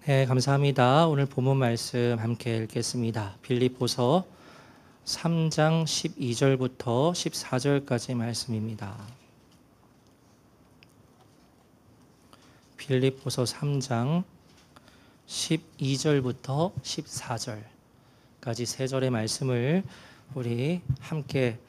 네, 감사합니다. 오늘 본문 말씀 함께 읽겠습니다. 빌립보서 3장 12절부터 14절까지 말씀입니다. 빌립보서 3장 12절부터 14절까지 세 절의 말씀을 우리 함께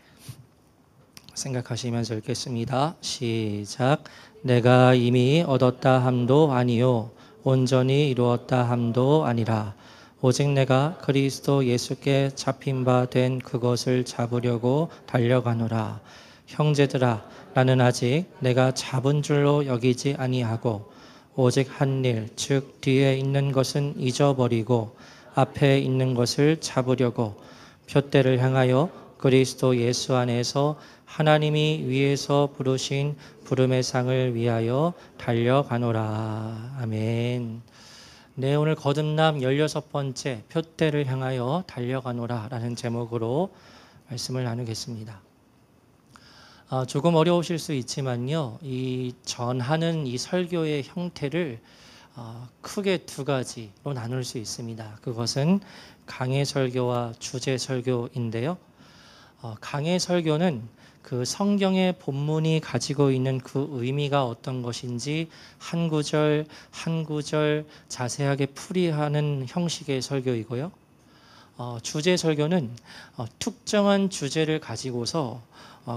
생각하시면서 읽겠습니다. 시작. 내가 이미 얻었다 함도 아니요 온전히 이루었다 함도 아니라 오직 내가 그리스도 예수께 잡힌 바 된 그것을 잡으려고 달려가노라. 형제들아, 나는 아직 내가 잡은 줄로 여기지 아니하고 오직 한 일, 즉 뒤에 있는 것은 잊어버리고 앞에 있는 것을 잡으려고 푯대를 향하여 그리스도 예수 안에서 하나님이 위에서 부르신 부름의 상을 위하여 달려가노라. 아멘. 네, 오늘 거듭남 16번째 푯대를 향하여 달려가노라 라는 제목으로 말씀을 나누겠습니다. 조금 어려우실 수 있지만요, 이 전하는 이 설교의 형태를 크게 두 가지로 나눌 수 있습니다. 그것은 강해 설교와 주제 설교인데요. 강해 설교는 그 성경의 본문이 가지고 있는 그 의미가 어떤 것인지 한 구절 한 구절 자세하게 풀이하는 형식의 설교이고요. 주제 설교는 특정한 주제를 가지고서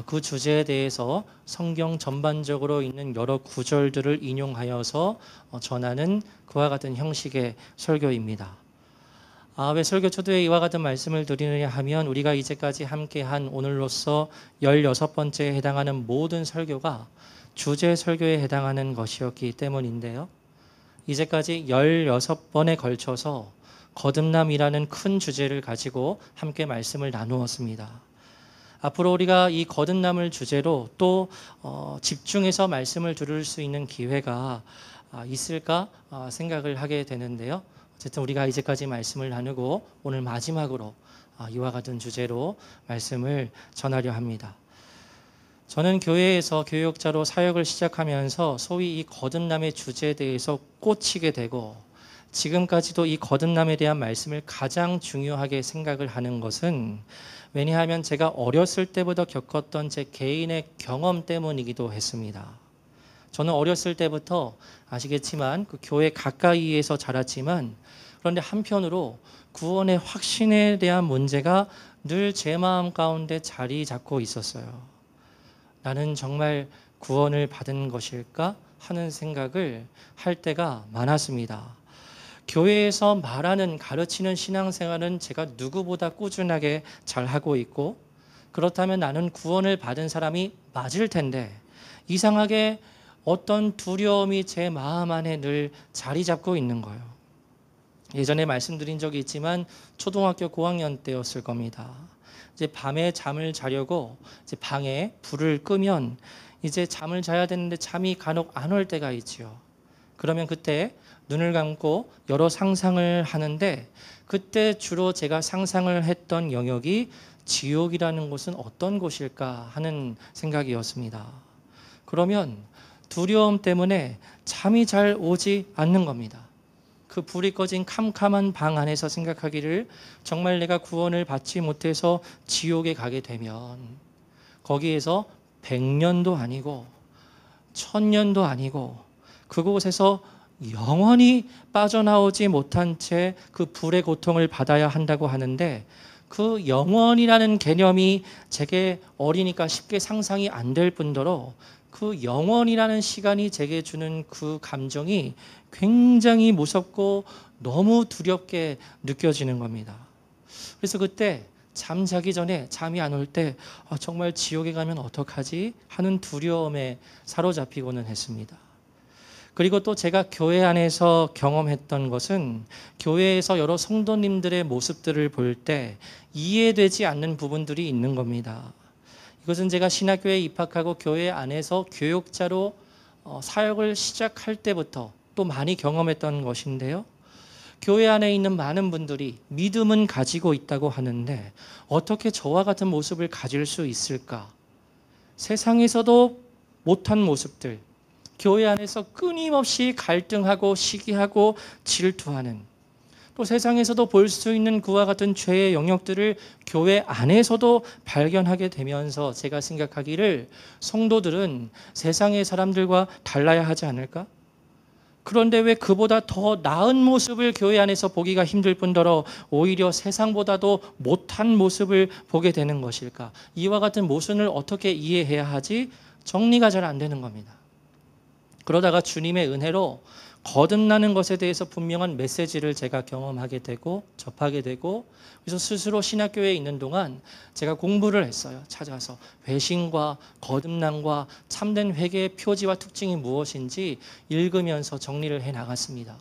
그 주제에 대해서 성경 전반적으로 있는 여러 구절들을 인용하여서 전하는 그와 같은 형식의 설교입니다. 왜 설교 초두에 이와 같은 말씀을 드리느냐 하면 우리가 이제까지 함께한 오늘로서 16번째에 해당하는 모든 설교가 주제 설교에 해당하는 것이었기 때문인데요. 이제까지 16번에 걸쳐서 거듭남이라는 큰 주제를 가지고 함께 말씀을 나누었습니다. 앞으로 우리가 이 거듭남을 주제로 또 집중해서 말씀을 들을 수 있는 기회가 있을까 생각을 하게 되는데요. 어쨌든 우리가 이제까지 말씀을 나누고 오늘 마지막으로 이와 같은 주제로 말씀을 전하려 합니다. 저는 교회에서 교육자로 사역을 시작하면서 소위 이 거듭남의 주제에 대해서 꽂히게 되고 지금까지도 이 거듭남에 대한 말씀을 가장 중요하게 생각을 하는 것은 왜냐하면 제가 어렸을 때부터 겪었던 제 개인의 경험 때문이기도 했습니다. 저는 어렸을 때부터 아시겠지만 그 교회 가까이에서 자랐지만 그런데 한편으로 구원의 확신에 대한 문제가 늘 제 마음 가운데 자리 잡고 있었어요. 나는 정말 구원을 받은 것일까 하는 생각을 할 때가 많았습니다. 교회에서 말하는 가르치는 신앙생활은 제가 누구보다 꾸준하게 잘하고 있고 그렇다면 나는 구원을 받은 사람이 맞을 텐데 이상하게 어떤 두려움이 제 마음 안에 늘 자리 잡고 있는 거예요. 예전에 말씀드린 적이 있지만 초등학교 고학년 때였을 겁니다. 이제 밤에 잠을 자려고 이제 방에 불을 끄면 이제 잠을 자야 되는데 잠이 간혹 안 올 때가 있지요. 그러면 그때 눈을 감고 여러 상상을 하는데 그때 주로 제가 상상을 했던 영역이 지옥이라는 곳은 어떤 곳일까 하는 생각이었습니다. 그러면 두려움 때문에 잠이 잘 오지 않는 겁니다. 그 불이 꺼진 캄캄한 방 안에서 생각하기를 정말 내가 구원을 받지 못해서 지옥에 가게 되면 거기에서 100년도 아니고 1000년도 아니고 그곳에서 영원히 빠져나오지 못한 채 그 불의 고통을 받아야 한다고 하는데 그 영원이라는 개념이 제게 어리니까 쉽게 상상이 안 될 뿐더러 그 영원이라는 시간이 제게 주는 그 감정이 굉장히 무섭고 너무 두렵게 느껴지는 겁니다. 그래서 그때 잠자기 전에 잠이 안 올 때 정말 지옥에 가면 어떡하지 하는 두려움에 사로잡히고는 했습니다. 그리고 또 제가 교회 안에서 경험했던 것은 교회에서 여러 성도님들의 모습들을 볼 때 이해되지 않는 부분들이 있는 겁니다. 이것은 제가 신학교에 입학하고 교회 안에서 교육자로 사역을 시작할 때부터 또 많이 경험했던 것인데요. 교회 안에 있는 많은 분들이 믿음은 가지고 있다고 하는데 어떻게 저와 같은 모습을 가질 수 있을까? 세상에서도 못한 모습들, 교회 안에서 끊임없이 갈등하고 시기하고 질투하는, 또 세상에서도 볼 수 있는 그와 같은 죄의 영역들을 교회 안에서도 발견하게 되면서 제가 생각하기를 성도들은 세상의 사람들과 달라야 하지 않을까? 그런데 왜 그보다 더 나은 모습을 교회 안에서 보기가 힘들 뿐더러 오히려 세상보다도 못한 모습을 보게 되는 것일까? 이와 같은 모순을 어떻게 이해해야 하지? 정리가 잘 안 되는 겁니다. 그러다가 주님의 은혜로 거듭나는 것에 대해서 분명한 메시지를 제가 경험하게 되고 접하게 되고, 그래서 스스로 신학교에 있는 동안 제가 공부를 했어요. 찾아서 회심과 거듭남과 참된 회개의 표지와 특징이 무엇인지 읽으면서 정리를 해 나갔습니다.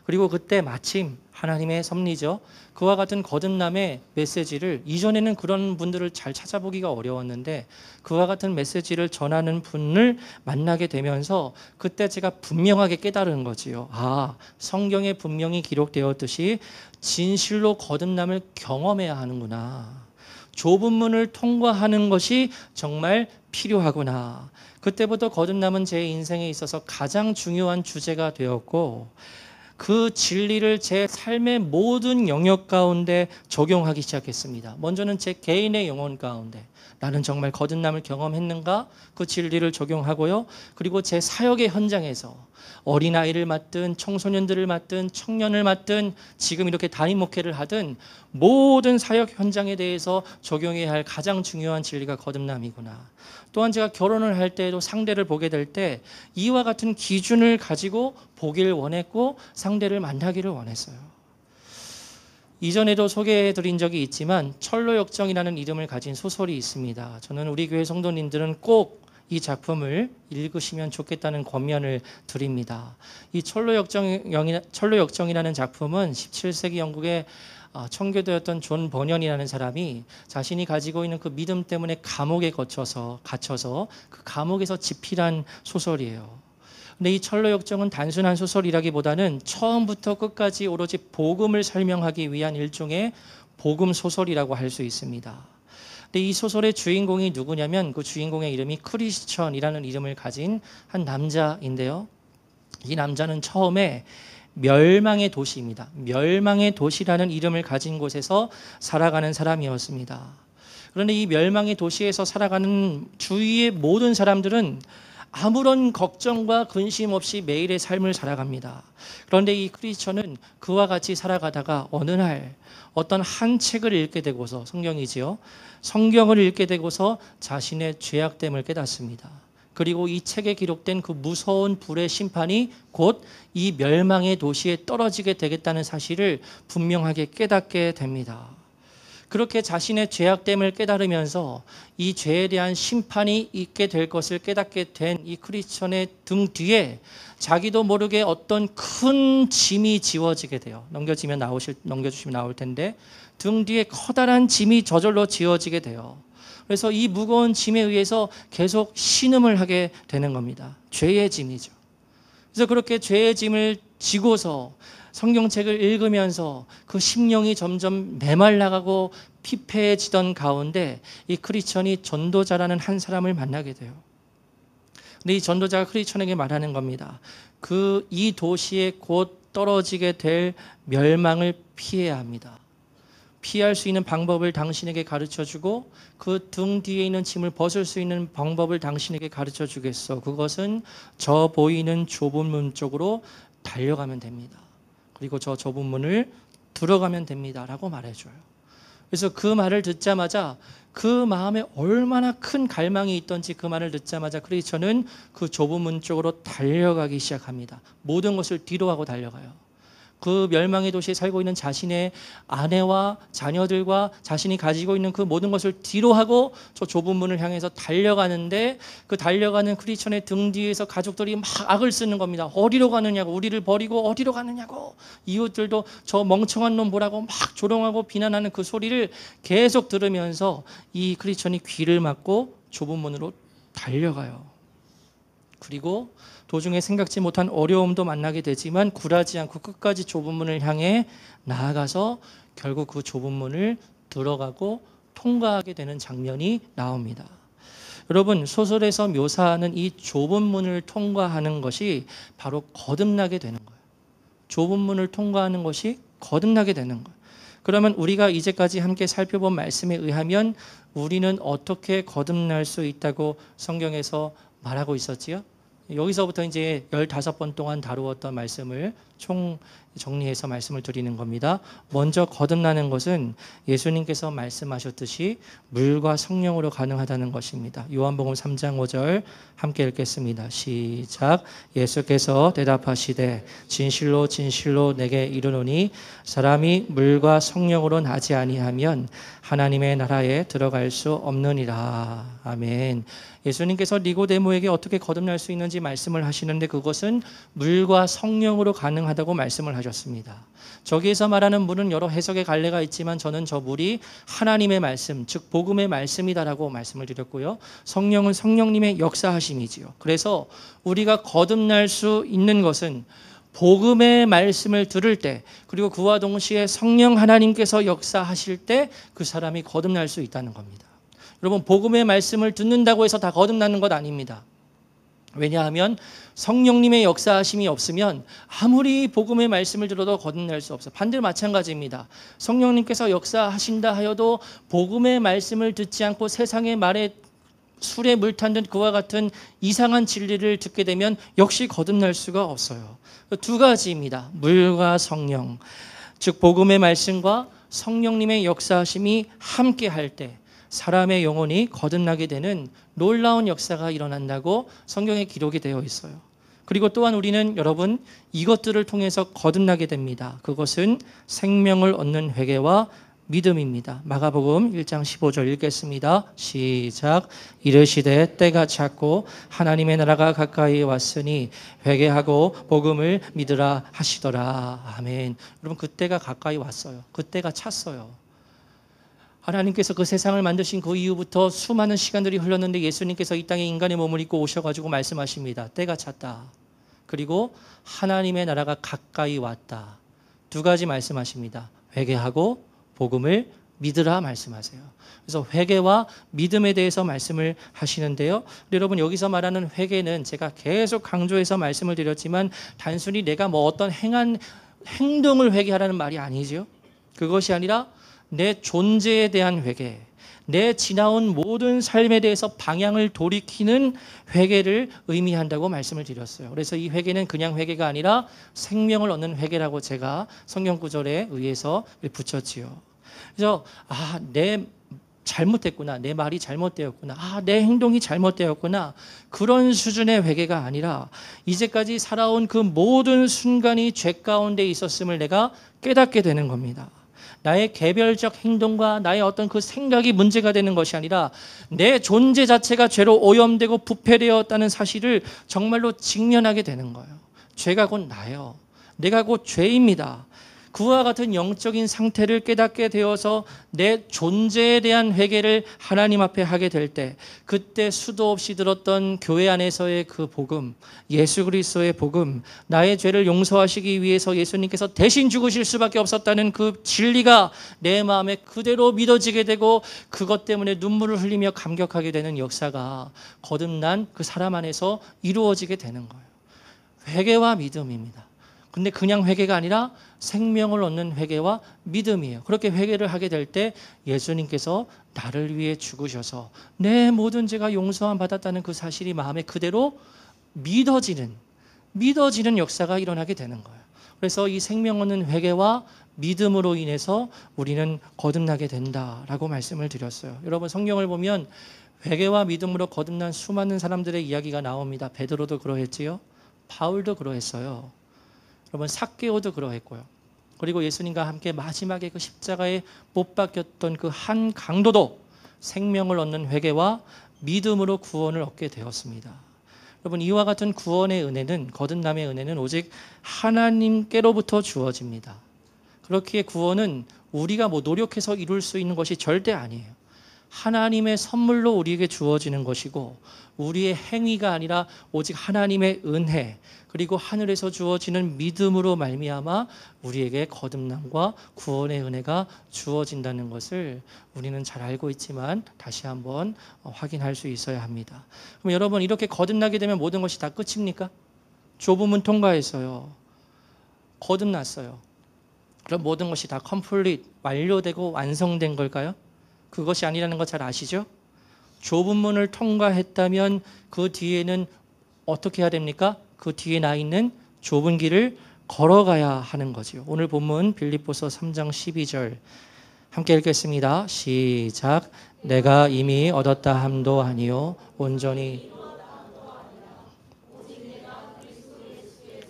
그리고 그때 마침 하나님의 섭리죠. 그와 같은 거듭남의 메시지를, 이전에는 그런 분들을 잘 찾아보기가 어려웠는데 그와 같은 메시지를 전하는 분을 만나게 되면서 그때 제가 분명하게 깨달은 거지요. 아, 성경에 분명히 기록되었듯이 진실로 거듭남을 경험해야 하는구나. 좁은 문을 통과하는 것이 정말 필요하구나. 그때부터 거듭남은 제 인생에 있어서 가장 중요한 주제가 되었고, 그 진리를 제 삶의 모든 영역 가운데 적용하기 시작했습니다. 먼저는 제 개인의 영혼 가운데 나는 정말 거듭남을 경험했는가? 그 진리를 적용하고요. 그리고 제 사역의 현장에서 어린아이를 맡든 청소년들을 맡든 청년을 맡든 지금 이렇게 담임 목회를 하든 모든 사역 현장에 대해서 적용해야 할 가장 중요한 진리가 거듭남이구나. 또한 제가 결혼을 할 때에도 상대를 보게 될 때 이와 같은 기준을 가지고 보길 원했고 상대를 만나기를 원했어요. 이전에도 소개해드린 적이 있지만 철로역정이라는 이름을 가진 소설이 있습니다. 저는 우리 교회 성도님들은 꼭 이 작품을 읽으시면 좋겠다는 권면을 드립니다. 이 철로역정이라는 작품은 17세기 영국의 청교도였던 존 버년이라는 사람이 자신이 가지고 있는 그 믿음 때문에 감옥에 갇혀서 그 감옥에서 집필한 소설이에요. 근데 이 철로역정은 단순한 소설이라기보다는 처음부터 끝까지 오로지 복음을 설명하기 위한 일종의 복음 소설이라고 할 수 있습니다. 근데 이 소설의 주인공이 누구냐면 그 주인공의 이름이 크리스천이라는 이름을 가진 한 남자인데요. 이 남자는 처음에 멸망의 도시입니다. 멸망의 도시라는 이름을 가진 곳에서 살아가는 사람이었습니다. 그런데 이 멸망의 도시에서 살아가는 주위의 모든 사람들은 아무런 걱정과 근심 없이 매일의 삶을 살아갑니다. 그런데 이 크리스천은 그와 같이 살아가다가 어느 날 어떤 한 책을 읽게 되고서, 성경이지요. 성경을 읽게 되고서 자신의 죄악됨을 깨닫습니다. 그리고 이 책에 기록된 그 무서운 불의 심판이 곧 이 멸망의 도시에 떨어지게 되겠다는 사실을 분명하게 깨닫게 됩니다. 그렇게 자신의 죄악됨을 깨달으면서 이 죄에 대한 심판이 있게 될 것을 깨닫게 된 이 크리스천의 등 뒤에 자기도 모르게 어떤 큰 짐이 지워지게 돼요. 넘겨주시면 나올 텐데 등 뒤에 커다란 짐이 저절로 지워지게 돼요. 그래서 이 무거운 짐에 의해서 계속 신음을 하게 되는 겁니다. 죄의 짐이죠. 그래서 그렇게 죄의 짐을 지고서 성경책을 읽으면서 그 심령이 점점 메말라가고 피폐해지던 가운데 이 크리스천이 전도자라는 한 사람을 만나게 돼요. 근데 이 전도자가 크리스천에게 말하는 겁니다. 이 도시에 곧 떨어지게 될 멸망을 피해야 합니다. 피할 수 있는 방법을 당신에게 가르쳐주고 그 등 뒤에 있는 짐을 벗을 수 있는 방법을 당신에게 가르쳐주겠어. 그것은 저 보이는 좁은 문 쪽으로 달려가면 됩니다. 그리고 저 좁은 문을 들어가면 됩니다 라고 말해줘요. 그래서 그 말을 듣자마자 그 마음에 얼마나 큰 갈망이 있던지 그 말을 듣자마자 크리스천은 그 좁은 문 쪽으로 달려가기 시작합니다. 모든 것을 뒤로 하고 달려가요. 그 멸망의 도시에 살고 있는 자신의 아내와 자녀들과 자신이 가지고 있는 그 모든 것을 뒤로 하고 저 좁은 문을 향해서 달려가는데, 그 달려가는 크리스천의 등 뒤에서 가족들이 막 악을 쓰는 겁니다. 어디로 가느냐고, 우리를 버리고 어디로 가느냐고. 이웃들도 저 멍청한 놈 보라고 막 조롱하고 비난하는 그 소리를 계속 들으면서 이 크리스천이 귀를 막고 좁은 문으로 달려가요. 그리고 도중에 생각지 못한 어려움도 만나게 되지만 굴하지 않고 끝까지 좁은 문을 향해 나아가서 결국 그 좁은 문을 들어가고 통과하게 되는 장면이 나옵니다. 여러분, 소설에서 묘사하는 이 좁은 문을 통과하는 것이 바로 거듭나게 되는 거예요. 좁은 문을 통과하는 것이 거듭나게 되는 거예요. 그러면 우리가 이제까지 함께 살펴본 말씀에 의하면 우리는 어떻게 거듭날 수 있다고 성경에서 말하고 있었지요? 여기서부터 이제 15번 동안 다루었던 말씀을 총 정리해서 말씀을 드리는 겁니다. 먼저 거듭나는 것은 예수님께서 말씀하셨듯이 물과 성령으로 가능하다는 것입니다. 요한복음 3장 5절 함께 읽겠습니다. 시작. 예수께서 대답하시되 진실로 진실로 내게 이르노니 사람이 물과 성령으로 나지 아니하면 하나님의 나라에 들어갈 수 없느니라. 아멘. 예수님께서 니고데모에게 어떻게 거듭날 수 있는지 말씀을 하시는데 그것은 물과 성령으로 가능하다고 말씀을 하셨습니다. 저기에서 말하는 물은 여러 해석의 갈래가 있지만 저는 저 물이 하나님의 말씀, 즉 복음의 말씀이다라고 말씀을 드렸고요. 성령은 성령님의 역사하심이지요. 그래서 우리가 거듭날 수 있는 것은 복음의 말씀을 들을 때, 그리고 그와 동시에 성령 하나님께서 역사하실 때 그 사람이 거듭날 수 있다는 겁니다. 여러분, 복음의 말씀을 듣는다고 해서 다 거듭나는 것 아닙니다. 왜냐하면 성령님의 역사하심이 없으면 아무리 복음의 말씀을 들어도 거듭날 수 없어요. 반대로 마찬가지입니다. 성령님께서 역사하신다 하여도 복음의 말씀을 듣지 않고 세상의 말에 술에 물 탄 듯 그와 같은 이상한 진리를 듣게 되면 역시 거듭날 수가 없어요. 두 가지입니다. 물과 성령, 즉 복음의 말씀과 성령님의 역사하심이 함께 할 때 사람의 영혼이 거듭나게 되는 놀라운 역사가 일어난다고 성경에 기록이 되어 있어요. 그리고 또한 우리는 여러분 이것들을 통해서 거듭나게 됩니다. 그것은 생명을 얻는 회개와 믿음입니다. 마가복음 1장 15절 읽겠습니다. 시작. 이르시되 때가 찼고 하나님의 나라가 가까이 왔으니 회개하고 복음을 믿으라 하시더라. 아멘. 여러분, 그때가 가까이 왔어요. 그때가 찼어요. 하나님께서 그 세상을 만드신 그 이후부터 수많은 시간들이 흘렀는데 예수님께서 이 땅에 인간의 몸을 입고 오셔가지고 말씀하십니다. 때가 찼다. 그리고 하나님의 나라가 가까이 왔다. 두 가지 말씀하십니다. 회개하고 복음을 믿으라 말씀하세요. 그래서 회개와 믿음에 대해서 말씀을 하시는데요. 여러분, 여기서 말하는 회개는 제가 계속 강조해서 말씀을 드렸지만 단순히 내가 뭐 어떤 행동을 회개하라는 말이 아니죠. 그것이 아니라 내 존재에 대한 회개, 내 지나온 모든 삶에 대해서 방향을 돌이키는 회개를 의미한다고 말씀을 드렸어요. 그래서 이 회개는 그냥 회개가 아니라 생명을 얻는 회개라고 제가 성경 구절에 의해서 붙였지요. 그래서 내 잘못했구나, 내 말이 잘못되었구나, 내 행동이 잘못되었구나, 그런 수준의 회개가 아니라 이제까지 살아온 그 모든 순간이 죄 가운데 있었음을 내가 깨닫게 되는 겁니다. 나의 개별적 행동과 나의 어떤 그 생각이 문제가 되는 것이 아니라 내 존재 자체가 죄로 오염되고 부패되었다는 사실을 정말로 직면하게 되는 거예요. 죄가 곧 나예요. 내가 곧 죄입니다. 그와 같은 영적인 상태를 깨닫게 되어서 내 존재에 대한 회개를 하나님 앞에 하게 될 때, 그때 수도 없이 들었던 교회 안에서의 그 복음, 예수 그리스도의 복음, 나의 죄를 용서하시기 위해서 예수님께서 대신 죽으실 수밖에 없었다는 그 진리가 내 마음에 그대로 믿어지게 되고 그것 때문에 눈물을 흘리며 감격하게 되는 역사가 거듭난 그 사람 안에서 이루어지게 되는 거예요. 회개와 믿음입니다. 근데 그냥 회개가 아니라 생명을 얻는 회개와 믿음이에요. 그렇게 회개를 하게 될 때 예수님께서 나를 위해 죽으셔서 내 모든 죄가 용서함 받았다는 그 사실이 마음에 그대로 믿어지는 역사가 일어나게 되는 거예요. 그래서 이 생명 얻는 회개와 믿음으로 인해서 우리는 거듭나게 된다라고 말씀을 드렸어요. 여러분, 성경을 보면 회개와 믿음으로 거듭난 수많은 사람들의 이야기가 나옵니다. 베드로도 그러했지요. 바울도 그러했어요. 여러분, 삭개오도 그러했고요. 그리고 예수님과 함께 마지막에 그 십자가에 못 박혔던 그 한 강도도 생명을 얻는 회개와 믿음으로 구원을 얻게 되었습니다. 여러분, 이와 같은 구원의 은혜는, 거듭남의 은혜는 오직 하나님께로부터 주어집니다. 그렇기에 구원은 우리가 노력해서 이룰 수 있는 것이 절대 아니에요. 하나님의 선물로 우리에게 주어지는 것이고 우리의 행위가 아니라 오직 하나님의 은혜 그리고 하늘에서 주어지는 믿음으로 말미암아 우리에게 거듭남과 구원의 은혜가 주어진다는 것을 우리는 잘 알고 있지만 다시 한번 확인할 수 있어야 합니다. 그럼 여러분 이렇게 거듭나게 되면 모든 것이 다 끝입니까? 좁은 문 통과했어요. 거듭났어요. 그럼 모든 것이 다 컴플릿, 완료되고 완성된 걸까요? 그것이 아니라는 거 잘 아시죠? 좁은 문을 통과했다면 그 뒤에는 어떻게 해야 됩니까? 그 뒤에 나 있는 좁은 길을 걸어가야 하는 거죠. 오늘 본문 빌립보서 3장 12절 함께 읽겠습니다. 시작. 내가 이미 얻었다 함도 아니요 온전히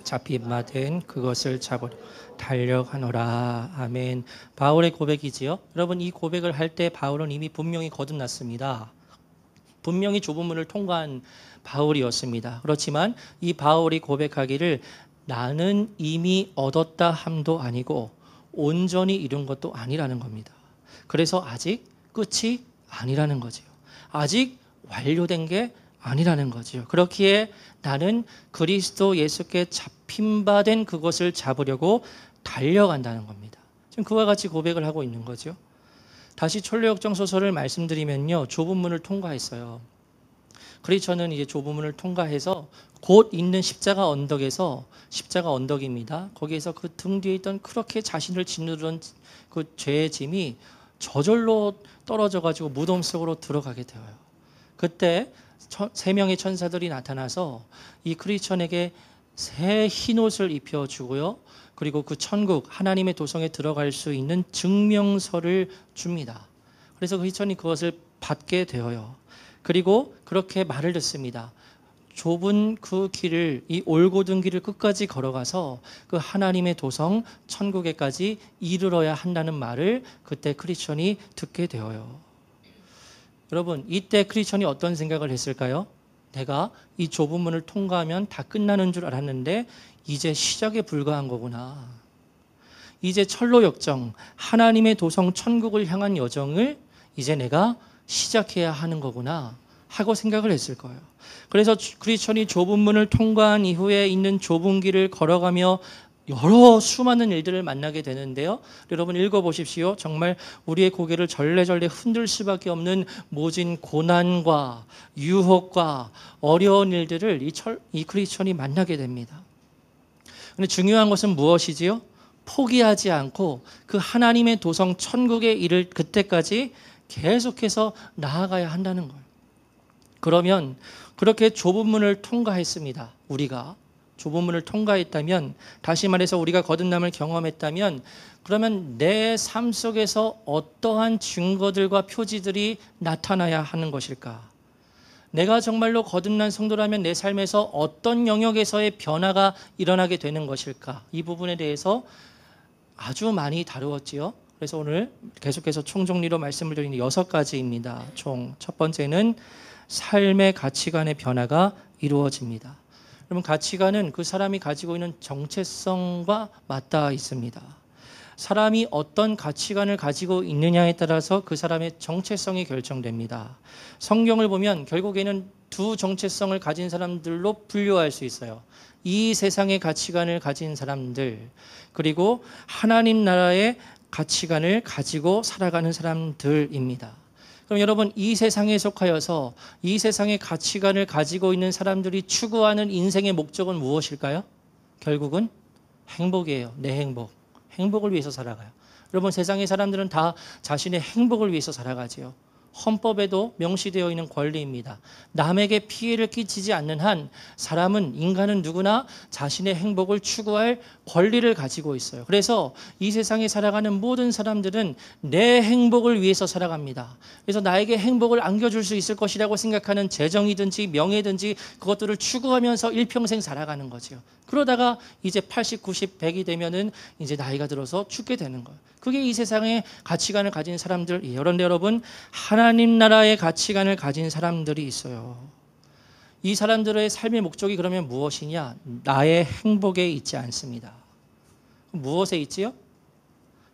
잡힌 바 된 그것을 잡으려 달려가노라. 아멘. 바울의 고백이지요. 여러분 이 고백을 할 때 바울은 이미 분명히 거듭났습니다. 분명히 좁은 문을 통과한 바울이었습니다. 그렇지만 이 바울이 고백하기를 나는 이미 얻었다 함도 아니고 온전히 이룬 것도 아니라는 겁니다. 그래서 아직 끝이 아니라는 거지요. 아직 완료된 게 아니라는 거지요. 그렇기에 나는 그리스도 예수께 잡힌 바 된 그것을 잡으려고 달려간다는 겁니다. 지금 그와 같이 고백을 하고 있는 거죠. 다시 철로역정 소설을 말씀드리면요. 좁은 문을 통과했어요. 크리스천은 이제 좁은 문을 통과해서 곧 있는 십자가 언덕에서 십자가 언덕입니다. 거기에서 그 등 뒤에 있던 그렇게 자신을 짓누르던 그 죄의 짐이 저절로 떨어져 가지고 무덤 속으로 들어가게 되어요. 그때 세 명의 천사들이 나타나서 이 크리스천에게 새 흰옷을 입혀주고요. 그리고 그 천국 하나님의 도성에 들어갈 수 있는 증명서를 줍니다. 그래서 크리스천이 그것을 받게 되어요. 그리고 그렇게 말을 듣습니다. 좁은 그 길을 이 올곧은 길을 끝까지 걸어가서 그 하나님의 도성 천국에까지 이르러야 한다는 말을 그때 크리스천이 듣게 되어요. 여러분 이때 크리스천이 어떤 생각을 했을까요? 내가 이 좁은 문을 통과하면 다 끝나는 줄 알았는데 이제 시작에 불과한 거구나. 이제 철로 역정 하나님의 도성 천국을 향한 여정을 이제 내가 시작해야 하는 거구나 하고 생각을 했을 거예요. 그래서 크리스천이 좁은 문을 통과한 이후에 있는 좁은 길을 걸어가며 여러 수많은 일들을 만나게 되는데요. 여러분 읽어보십시오. 정말 우리의 고개를 절레절레 흔들 수밖에 없는 모진 고난과 유혹과 어려운 일들을 이 크리스천이 만나게 됩니다. 그런데 중요한 것은 무엇이지요? 포기하지 않고 그 하나님의 도성 천국에 이를 그때까지 계속해서 나아가야 한다는 거예요. 그러면 그렇게 좁은 문을 통과했습니다. 우리가 좁은 문을 통과했다면, 다시 말해서 우리가 거듭남을 경험했다면, 그러면 내 삶 속에서 어떠한 증거들과 표지들이 나타나야 하는 것일까? 내가 정말로 거듭난 성도라면 내 삶에서 어떤 영역에서의 변화가 일어나게 되는 것일까? 이 부분에 대해서 아주 많이 다루었지요. 그래서 오늘 계속해서 총정리로 말씀을 드리는 6가지입니다. 총 첫 번째는 삶의 가치관의 변화가 이루어집니다. 여러분 가치관은 그 사람이 가지고 있는 정체성과 맞닿아 있습니다. 사람이 어떤 가치관을 가지고 있느냐에 따라서 그 사람의 정체성이 결정됩니다. 성경을 보면 결국에는 두 정체성을 가진 사람들로 분류할 수 있어요. 이 세상의 가치관을 가진 사람들, 그리고 하나님 나라의 가치관을 가지고 살아가는 사람들입니다. 그럼 여러분 이 세상에 속하여서 이 세상의 가치관을 가지고 있는 사람들이 추구하는 인생의 목적은 무엇일까요? 결국은 행복이에요. 내 행복. 행복을 위해서 살아가요. 여러분 세상의 사람들은 다 자신의 행복을 위해서 살아가지요. 헌법에도 명시되어 있는 권리입니다. 남에게 피해를 끼치지 않는 한 사람은, 인간은 누구나 자신의 행복을 추구할 권리를 가지고 있어요. 그래서 이 세상에 살아가는 모든 사람들은 내 행복을 위해서 살아갑니다. 그래서 나에게 행복을 안겨줄 수 있을 것이라고 생각하는 재정이든지 명예든지 그것들을 추구하면서 일평생 살아가는 거죠. 그러다가 이제 80, 90, 100이 되면은 이제 나이가 들어서 죽게 되는 거예요. 그게 이 세상의 가치관을 가진 사람들이에요. 그런데 여러분 하나님 나라의 가치관을 가진 사람들이 있어요. 이 사람들의 삶의 목적이 그러면 무엇이냐? 나의 행복에 있지 않습니다. 무엇에 있지요?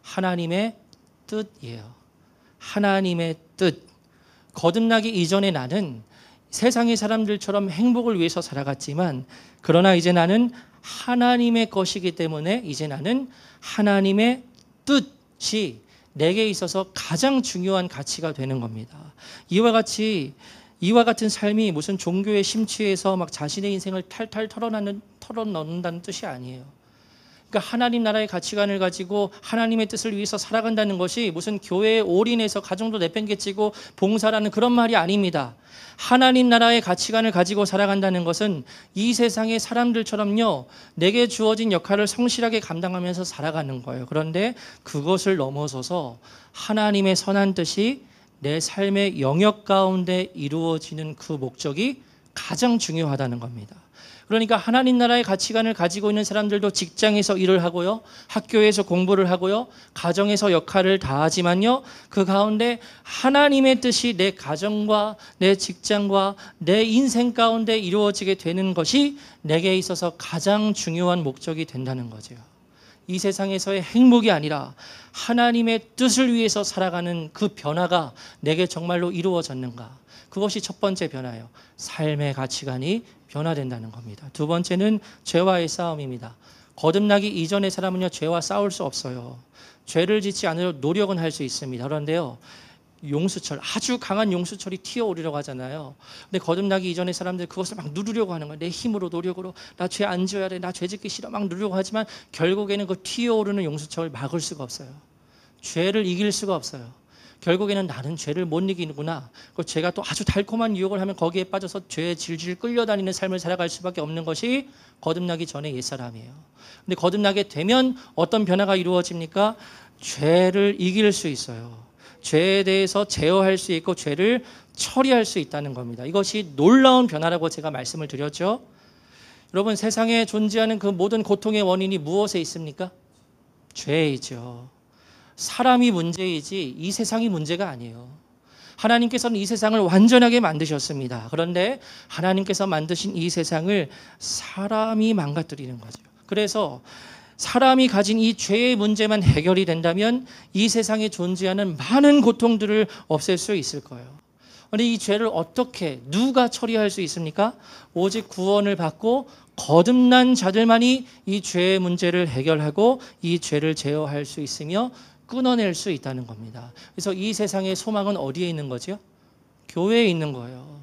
하나님의 뜻이에요. 하나님의 뜻. 거듭나기 이전에 나는 세상의 사람들처럼 행복을 위해서 살아갔지만, 그러나 이제 나는 하나님의 것이기 때문에 이제 나는 하나님의 뜻이 내게 있어서 가장 중요한 가치가 되는 겁니다. 이와 같은 삶이 무슨 종교에 심취해서 막 자신의 인생을 탈탈 털어넣는다는 뜻이 아니에요. 그러니까 하나님 나라의 가치관을 가지고 하나님의 뜻을 위해서 살아간다는 것이 무슨 교회에 올인해서 가정도 내팽개치고 봉사라는 그런 말이 아닙니다. 하나님 나라의 가치관을 가지고 살아간다는 것은 이 세상의 사람들처럼요, 내게 주어진 역할을 성실하게 감당하면서 살아가는 거예요. 그런데 그것을 넘어서서 하나님의 선한 뜻이 내 삶의 영역 가운데 이루어지는 그 목적이 가장 중요하다는 겁니다. 그러니까 하나님 나라의 가치관을 가지고 있는 사람들도 직장에서 일을 하고요, 학교에서 공부를 하고요, 가정에서 역할을 다하지만요, 그 가운데 하나님의 뜻이 내 가정과 내 직장과 내 인생 가운데 이루어지게 되는 것이 내게 있어서 가장 중요한 목적이 된다는 거죠. 이 세상에서의 행복이 아니라 하나님의 뜻을 위해서 살아가는 그 변화가 내게 정말로 이루어졌는가? 그것이 첫 번째 변화예요. 삶의 가치관이 변화된다는 겁니다. 두 번째는 죄와의 싸움입니다. 거듭나기 이전의 사람은요, 죄와 싸울 수 없어요. 죄를 짓지 않으려 노력은 할 수 있습니다. 그런데요, 용수철, 아주 강한 용수철이 튀어오르려고 하잖아요. 근데 거듭나기 이전의 사람들 그것을 막 누르려고 하는 거예요. 내 힘으로, 노력으로. 나 죄 안 지어야 돼, 나 죄 짓기 싫어, 막 누르려고 하지만 결국에는 그 튀어오르는 용수철을 막을 수가 없어요. 죄를 이길 수가 없어요. 결국에는 나는 죄를 못 이기는구나. 그 죄가 또 아주 달콤한 유혹을 하면 거기에 빠져서 죄에 질질 끌려다니는 삶을 살아갈 수밖에 없는 것이 거듭나기 전의 옛사람이에요. 근데 거듭나게 되면 어떤 변화가 이루어집니까? 죄를 이길 수 있어요. 죄에 대해서 제어할 수 있고 죄를 처리할 수 있다는 겁니다. 이것이 놀라운 변화라고 제가 말씀을 드렸죠. 여러분, 세상에 존재하는 그 모든 고통의 원인이 무엇에 있습니까? 죄이죠. 사람이 문제이지 이 세상이 문제가 아니에요. 하나님께서는 이 세상을 완전하게 만드셨습니다. 그런데 하나님께서 만드신 이 세상을 사람이 망가뜨리는 거죠. 그래서 사람이 가진 이 죄의 문제만 해결이 된다면 이 세상에 존재하는 많은 고통들을 없앨 수 있을 거예요. 그런데 이 죄를 어떻게, 누가 처리할 수 있습니까? 오직 구원을 받고 거듭난 자들만이 이 죄의 문제를 해결하고 이 죄를 제어할 수 있으며 끊어낼 수 있다는 겁니다. 그래서 이 세상의 소망은 어디에 있는 거죠? 교회에 있는 거예요.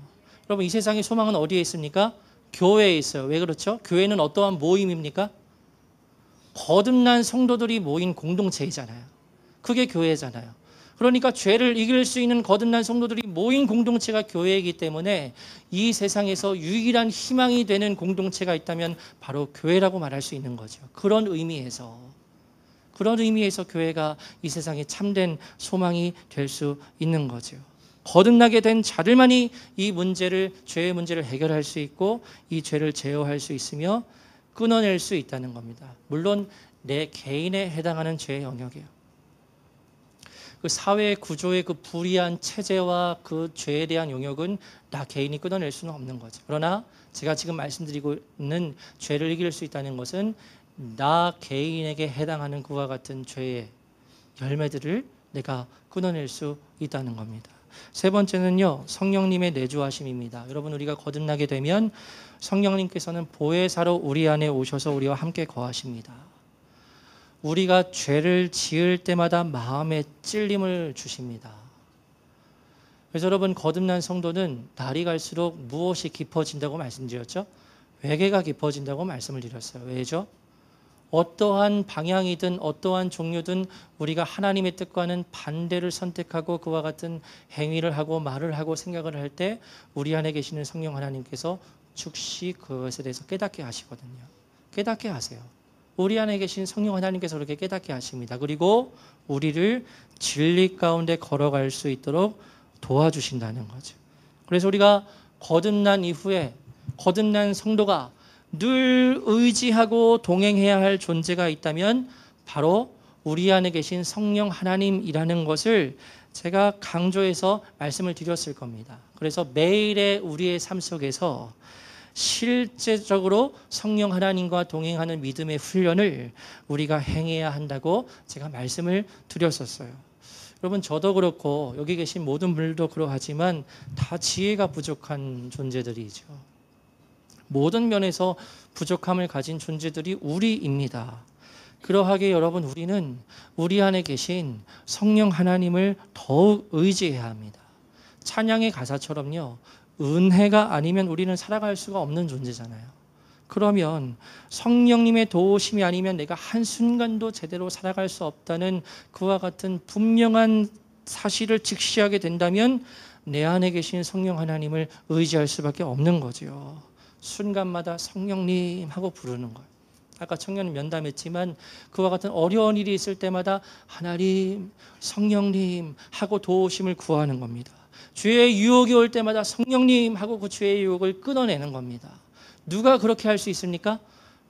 여러분, 이 세상의 소망은 어디에 있습니까? 교회에 있어요. 왜 그렇죠? 교회는 어떠한 모임입니까? 거듭난 성도들이 모인 공동체이잖아요. 그게 교회잖아요. 그러니까 죄를 이길 수 있는 거듭난 성도들이 모인 공동체가 교회이기 때문에 이 세상에서 유일한 희망이 되는 공동체가 있다면 바로 교회라고 말할 수 있는 거죠. 그런 의미에서 교회가 이 세상에 참된 소망이 될 수 있는 거죠. 거듭나게 된 자들만이 이 문제를, 죄의 문제를 해결할 수 있고 이 죄를 제어할 수 있으며 끊어낼 수 있다는 겁니다. 물론 내 개인에 해당하는 죄의 영역이에요. 그 사회 구조의 그 불이한 체제와 그 죄에 대한 영역은 나 개인이 끊어낼 수는 없는 거죠. 그러나 제가 지금 말씀드리고 있는 죄를 이길 수 있다는 것은 나 개인에게 해당하는 그와 같은 죄의 열매들을 내가 끊어낼 수 있다는 겁니다. 세 번째는요, 성령님의 내주하심입니다. 여러분, 우리가 거듭나게 되면 성령님께서는 보혜사로 우리 안에 오셔서 우리와 함께 거하십니다. 우리가 죄를 지을 때마다 마음에 찔림을 주십니다. 그래서 여러분, 거듭난 성도는 날이 갈수록 무엇이 깊어진다고 말씀드렸죠? 회개가 깊어진다고 말씀을 드렸어요. 왜죠? 어떠한 방향이든 어떠한 종류든 우리가 하나님의 뜻과는 반대를 선택하고 그와 같은 행위를 하고 말을 하고 생각을 할 때 우리 안에 계시는 성령 하나님께서 즉시 그것에 대해서 깨닫게 하시거든요. 깨닫게 하세요. 우리 안에 계신 성령 하나님께서 그렇게 깨닫게 하십니다. 그리고 우리를 진리 가운데 걸어갈 수 있도록 도와주신다는 거죠. 그래서 우리가 거듭난 이후에 거듭난 성도가 늘 의지하고 동행해야 할 존재가 있다면 바로 우리 안에 계신 성령 하나님이라는 것을 제가 강조해서 말씀을 드렸을 겁니다. 그래서 매일의 우리의 삶 속에서 실제적으로 성령 하나님과 동행하는 믿음의 훈련을 우리가 행해야 한다고 제가 말씀을 드렸었어요. 여러분, 저도 그렇고 여기 계신 모든 분들도 그러하지만 다 지혜가 부족한 존재들이죠. 모든 면에서 부족함을 가진 존재들이 우리입니다. 그러하게 여러분, 우리는 우리 안에 계신 성령 하나님을 더욱 의지해야 합니다. 찬양의 가사처럼요, 은혜가 아니면 우리는 살아갈 수가 없는 존재잖아요. 그러면 성령님의 도우심이 아니면 내가 한순간도 제대로 살아갈 수 없다는 그와 같은 분명한 사실을 직시하게 된다면 내 안에 계신 성령 하나님을 의지할 수밖에 없는 거죠. 순간마다 성령님 하고 부르는 거예요. 아까 청년 면담했지만 그와 같은 어려운 일이 있을 때마다 하나님, 성령님 하고 도우심을 구하는 겁니다. 죄의 유혹이 올 때마다 성령님 하고 그 죄의 유혹을 끊어내는 겁니다. 누가 그렇게 할 수 있습니까?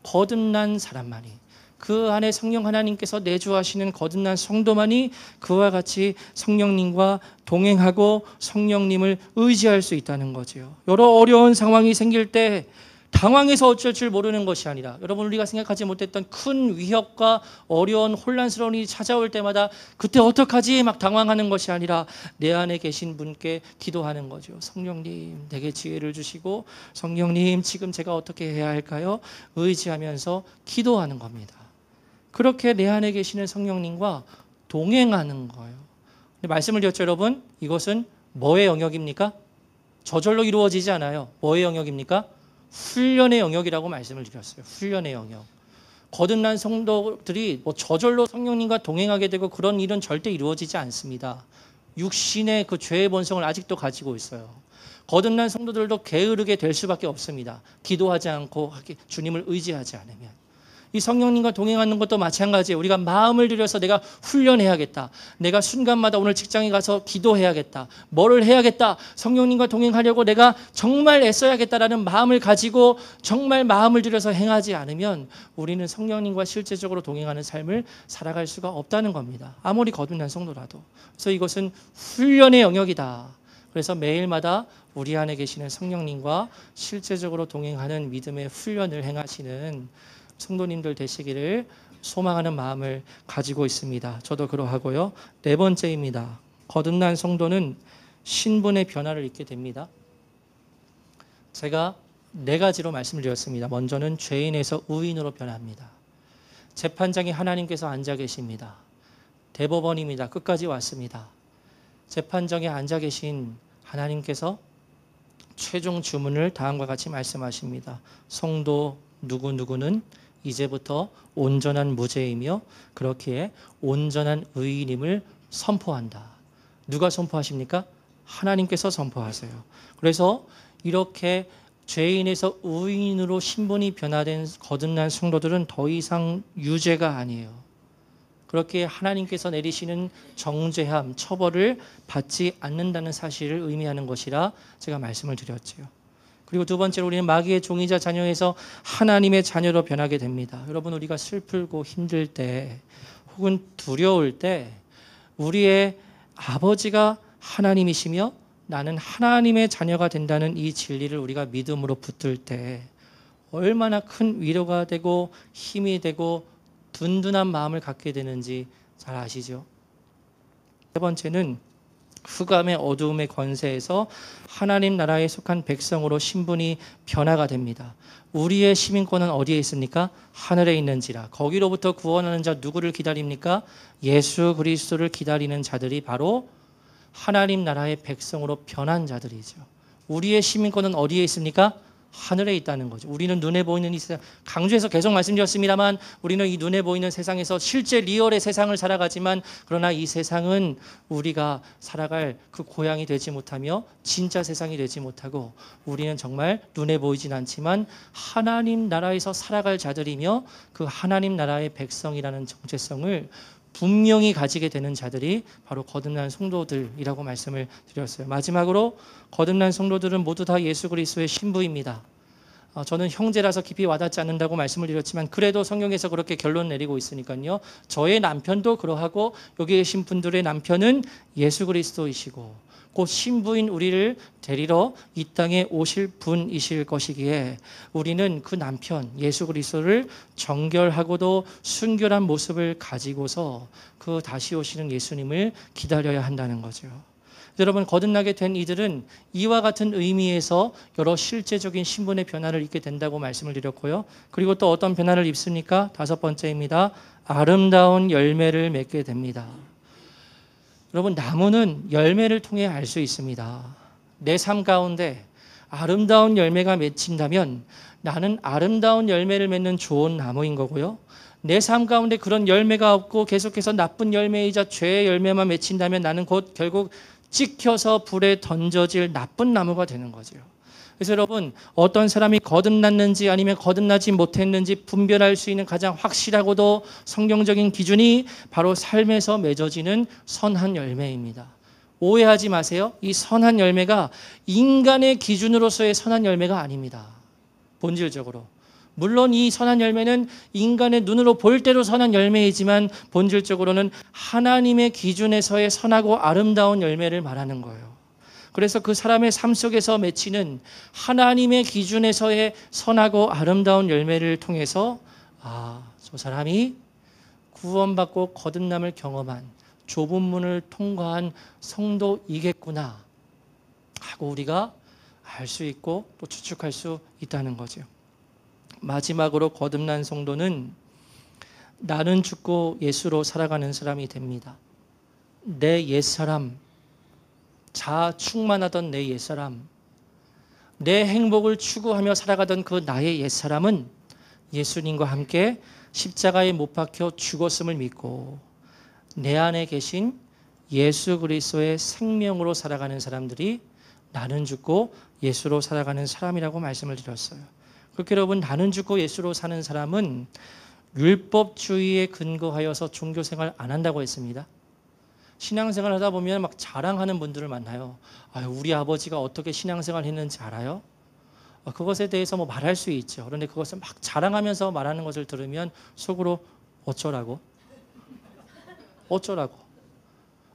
거듭난 사람만이, 그 안에 성령 하나님께서 내주하시는 거듭난 성도만이 그와 같이 성령님과 동행하고 성령님을 의지할 수 있다는 거죠. 여러 어려운 상황이 생길 때 당황해서 어쩔 줄 모르는 것이 아니라, 여러분, 우리가 생각하지 못했던 큰 위협과 어려운 혼란스러운 일이 찾아올 때마다 그때 어떡하지 막 당황하는 것이 아니라 내 안에 계신 분께 기도하는 거죠. 성령님, 내게 지혜를 주시고, 성령님, 지금 제가 어떻게 해야 할까요? 의지하면서 기도하는 겁니다. 그렇게 내 안에 계시는 성령님과 동행하는 거예요. 말씀을 드렸죠, 여러분. 이것은 뭐의 영역입니까? 저절로 이루어지지 않아요. 뭐의 영역입니까? 훈련의 영역이라고 말씀을 드렸어요. 훈련의 영역. 거듭난 성도들이 저절로 성령님과 동행하게 되고 그런 일은 절대 이루어지지 않습니다. 육신의 그 죄의 본성을 아직도 가지고 있어요. 거듭난 성도들도 게으르게 될 수밖에 없습니다. 기도하지 않고 주님을 의지하지 않으면. 이 성령님과 동행하는 것도 마찬가지예요. 우리가 마음을 들여서 내가 훈련해야겠다. 내가 순간마다 오늘 직장에 가서 기도해야겠다. 뭐를 해야겠다. 성령님과 동행하려고 내가 정말 애써야겠다라는 마음을 가지고 정말 마음을 들여서 행하지 않으면 우리는 성령님과 실제적으로 동행하는 삶을 살아갈 수가 없다는 겁니다. 아무리 거듭난 성도라도. 그래서 이것은 훈련의 영역이다. 그래서 매일마다 우리 안에 계시는 성령님과 실제적으로 동행하는 믿음의 훈련을 행하시는 성도님들 되시기를 소망하는 마음을 가지고 있습니다. 저도 그러하고요. 네 번째입니다. 거듭난 성도는 신분의 변화를 잊게 됩니다. 제가 네 가지로 말씀을 드렸습니다. 먼저는 죄인에서 의인으로 변합니다. 재판장이 하나님께서 앉아 계십니다. 대법원입니다. 끝까지 왔습니다. 재판장에 앉아 계신 하나님께서 최종 주문을 다음과 같이 말씀하십니다. 성도 누구누구는 이제부터 온전한 무죄이며 그렇기에 온전한 의인임을 선포한다. 누가 선포하십니까? 하나님께서 선포하세요. 그래서 이렇게 죄인에서 의인으로 신분이 변화된 거듭난 성도들은 더 이상 유죄가 아니에요. 그렇게 하나님께서 내리시는 정죄함, 처벌을 받지 않는다는 사실을 의미하는 것이라 제가 말씀을 드렸죠. 그리고 두 번째로 우리는 마귀의 종이자 자녀에서 하나님의 자녀로 변하게 됩니다. 여러분, 우리가 슬프고 힘들 때 혹은 두려울 때 우리의 아버지가 하나님이시며 나는 하나님의 자녀가 된다는 이 진리를 우리가 믿음으로 붙들 때 얼마나 큰 위로가 되고 힘이 되고 든든한 마음을 갖게 되는지 잘 아시죠? 세 번째는 흑암의 어두움의 권세에서 하나님 나라에 속한 백성으로 신분이 변화가 됩니다. 우리의 시민권은 어디에 있습니까? 하늘에 있는지라. 거기로부터 구원하는 자 누구를 기다립니까? 예수 그리스도를 기다리는 자들이 바로 하나님 나라의 백성으로 변한 자들이죠. 우리의 시민권은 어디에 있습니까? 하늘에 있다는 거죠. 우리는 눈에 보이는 이 세상, 강조해서 계속 말씀드렸습니다만 우리는 이 눈에 보이는 세상에서 실제 리얼의 세상을 살아가지만 그러나 이 세상은 우리가 살아갈 그 고향이 되지 못하며 진짜 세상이 되지 못하고 우리는 정말 눈에 보이진 않지만 하나님 나라에서 살아갈 자들이며 그 하나님 나라의 백성이라는 정체성을 분명히 가지게 되는 자들이 바로 거듭난 성도들이라고 말씀을 드렸어요. 마지막으로 거듭난 성도들은 모두 다 예수 그리스도의 신부입니다. 저는 형제라서 깊이 와닿지 않는다고 말씀을 드렸지만 그래도 성경에서 그렇게 결론 내리고 있으니까요. 저의 남편도 그러하고 여기 계신 분들의 남편은 예수 그리스도이시고 곧 신부인 우리를 데리러 이 땅에 오실 분이실 것이기에 우리는 그 남편 예수 그리스도를 정결하고도 순결한 모습을 가지고서 그 다시 오시는 예수님을 기다려야 한다는 거죠. 여러분, 거듭나게 된 이들은 이와 같은 의미에서 여러 실제적인 신분의 변화를 입게 된다고 말씀을 드렸고요. 그리고 또 어떤 변화를 입습니까? 5번째입니다. 아름다운 열매를 맺게 됩니다. 여러분, 나무는 열매를 통해 알 수 있습니다. 내 삶 가운데 아름다운 열매가 맺힌다면 나는 아름다운 열매를 맺는 좋은 나무인 거고요. 내 삶 가운데 그런 열매가 없고 계속해서 나쁜 열매이자 죄의 열매만 맺힌다면 나는 곧 결국 찍혀서 불에 던져질 나쁜 나무가 되는 거죠. 그래서 여러분, 어떤 사람이 거듭났는지 아니면 거듭나지 못했는지 분별할 수 있는 가장 확실하고도 성경적인 기준이 바로 삶에서 맺어지는 선한 열매입니다. 오해하지 마세요. 이 선한 열매가 인간의 기준으로서의 선한 열매가 아닙니다. 본질적으로. 물론 이 선한 열매는 인간의 눈으로 볼 대로 선한 열매이지만 본질적으로는 하나님의 기준에서의 선하고 아름다운 열매를 말하는 거예요. 그래서 그 사람의 삶 속에서 맺히는 하나님의 기준에서의 선하고 아름다운 열매를 통해서 저 사람이 구원받고 거듭남을 경험한 좁은 문을 통과한 성도이겠구나 하고 우리가 알 수 있고 또 추측할 수 있다는 거죠. 마지막으로 거듭난 성도는 나는 죽고 예수로 살아가는 사람이 됩니다. 내 옛사람, 자아 충만하던 내 옛사람, 내 행복을 추구하며 살아가던 그 나의 옛사람은 예수님과 함께 십자가에 못 박혀 죽었음을 믿고 내 안에 계신 예수 그리스도의 생명으로 살아가는 사람들이 나는 죽고 예수로 살아가는 사람이라고 말씀을 드렸어요. 그렇게 여러분, 나는 죽고 예수로 사는 사람은 율법주의에 근거하여서 종교생활 안 한다고 했습니다. 신앙생활 하다 보면 막 자랑하는 분들을 만나요. 우리 아버지가 어떻게 신앙생활 했는지 알아요? 그것에 대해서 뭐 말할 수 있죠. 그런데 그것을 막 자랑하면서 말하는 것을 들으면 속으로 어쩌라고?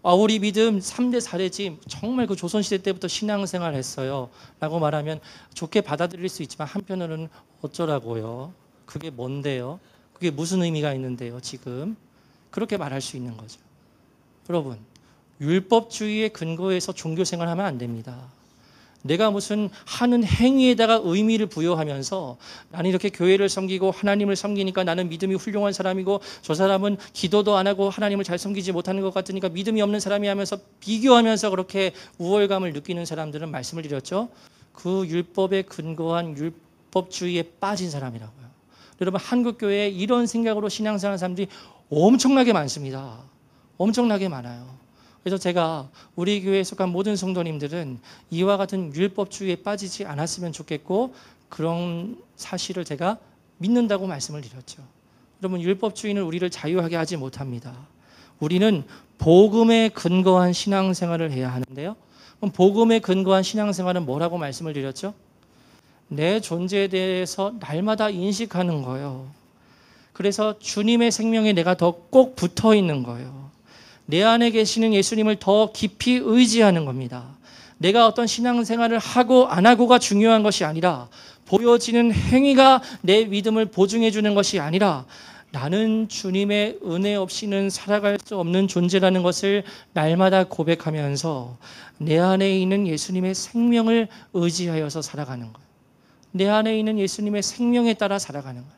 우리 믿음 3대 4대지 정말 그 조선시대 때부터 신앙생활 했어요 라고 말하면 좋게 받아들일 수 있지만 한편으로는 어쩌라고요? 그게 뭔데요? 그게 무슨 의미가 있는데요? 지금 그렇게 말할 수 있는 거죠. 여러분, 율법주의의 근거에서 종교생활하면 안 됩니다. 내가 무슨 하는 행위에다가 의미를 부여하면서 나는 이렇게 교회를 섬기고 하나님을 섬기니까 나는 믿음이 훌륭한 사람이고 저 사람은 기도도 안 하고 하나님을 잘 섬기지 못하는 것 같으니까 믿음이 없는 사람이 하면서 비교하면서 그렇게 우월감을 느끼는 사람들은 말씀을 드렸죠. 그 율법에 근거한 율법주의에 빠진 사람이라고요. 여러분, 한국교회에 이런 생각으로 신앙생활하는 사람들이 엄청나게 많습니다. 엄청나게 많아요. 그래서 제가 우리 교회에 속한 모든 성도님들은 이와 같은 율법주의에 빠지지 않았으면 좋겠고 그런 사실을 제가 믿는다고 말씀을 드렸죠. 여러분, 율법주의는 우리를 자유하게 하지 못합니다. 우리는 복음에 근거한 신앙생활을 해야 하는데요. 그럼 복음에 근거한 신앙생활은 뭐라고 말씀을 드렸죠? 내 존재에 대해서 날마다 인식하는 거예요. 그래서 주님의 생명에 내가 더 꼭 붙어 있는 거예요. 내 안에 계시는 예수님을 더 깊이 의지하는 겁니다. 내가 어떤 신앙생활을 하고 안 하고가 중요한 것이 아니라 보여지는 행위가 내 믿음을 보증해 주는 것이 아니라 나는 주님의 은혜 없이는 살아갈 수 없는 존재라는 것을 날마다 고백하면서 내 안에 있는 예수님의 생명을 의지하여서 살아가는 거예요. 내 안에 있는 예수님의 생명에 따라 살아가는 거예요.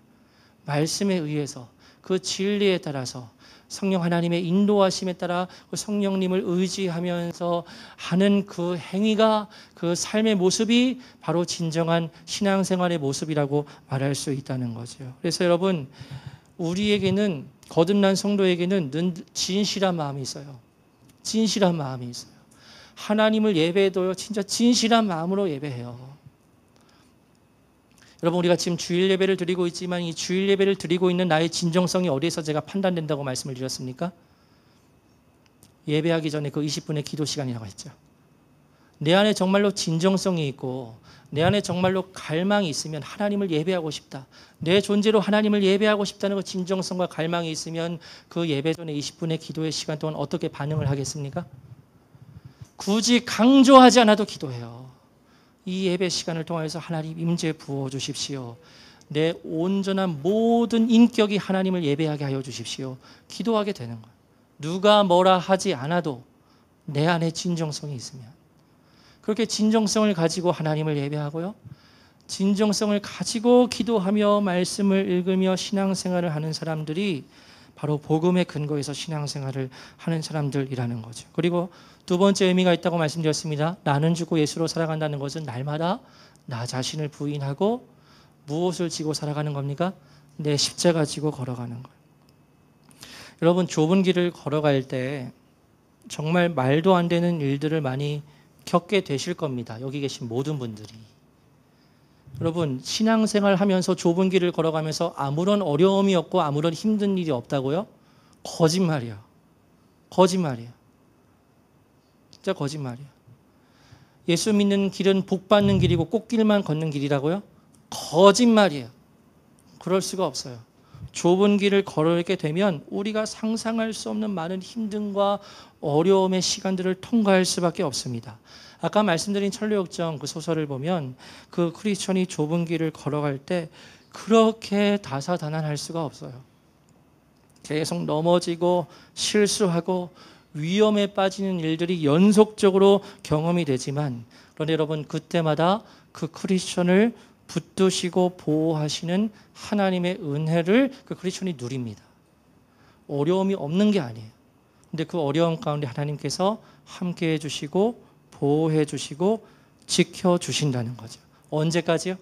말씀에 의해서 그 진리에 따라서 성령 하나님의 인도하심에 따라 그 성령님을 의지하면서 하는 그 행위가 그 삶의 모습이 바로 진정한 신앙생활의 모습이라고 말할 수 있다는 거죠. 그래서 여러분, 우리에게는 거듭난 성도에게는 진실한 마음이 있어요. 진실한 마음이 있어요. 하나님을 예배해도요, 진짜 진실한 마음으로 예배해요. 여러분, 우리가 지금 주일 예배를 드리고 있지만 이 주일 예배를 드리고 있는 나의 진정성이 어디에서 제가 판단된다고 말씀을 드렸습니까? 예배하기 전에 그 20분의 기도 시간이라고 했죠. 내 안에 정말로 진정성이 있고 내 안에 정말로 갈망이 있으면 하나님을 예배하고 싶다. 내 존재로 하나님을 예배하고 싶다는 그 진정성과 갈망이 있으면 그 예배 전에 20분의 기도의 시간 동안 어떻게 반응을 하겠습니까? 굳이 강조하지 않아도 기도해요. 이 예배 시간을 통해서 하나님 임재 부어 주십시오. 내 온전한 모든 인격이 하나님을 예배하게 하여 주십시오. 기도하게 되는 거예요. 누가 뭐라 하지 않아도 내 안에 진정성이 있으면, 그렇게 진정성을 가지고 하나님을 예배하고요, 진정성을 가지고 기도하며 말씀을 읽으며 신앙생활을 하는 사람들이 바로 복음의 근거에서 신앙생활을 하는 사람들이라는 거죠. 그리고 두 번째 의미가 있다고 말씀드렸습니다. 나는 주고 예수로 살아간다는 것은 날마다 나 자신을 부인하고 무엇을 지고 살아가는 겁니까? 내 십자가 지고 걸어가는 거예요. 여러분, 좁은 길을 걸어갈 때 정말 말도 안 되는 일들을 많이 겪게 되실 겁니다. 여기 계신 모든 분들이. 여러분, 신앙생활 하면서 좁은 길을 걸어가면서 아무런 어려움이 없고 아무런 힘든 일이 없다고요? 거짓말이야. 거짓말이야. 진짜 거짓말이야. 예수 믿는 길은 복 받는 길이고 꽃길만 걷는 길이라고요? 거짓말이에요. 그럴 수가 없어요. 좁은 길을 걸어가게 되면 우리가 상상할 수 없는 많은 힘듦과 어려움의 시간들을 통과할 수밖에 없습니다. 아까 말씀드린 천류역정 그 소설을 보면 그 크리스천이 좁은 길을 걸어갈 때 그렇게 다사다난할 수가 없어요. 계속 넘어지고 실수하고 위험에 빠지는 일들이 연속적으로 경험이 되지만, 그런데 여러분, 그때마다 그 크리스천을 붙드시고 보호하시는 하나님의 은혜를 그 크리스천이 누립니다. 어려움이 없는 게 아니에요. 근데 그 어려움 가운데 하나님께서 함께해 주시고 보호해 주시고 지켜 주신다는 거죠. 언제까지요?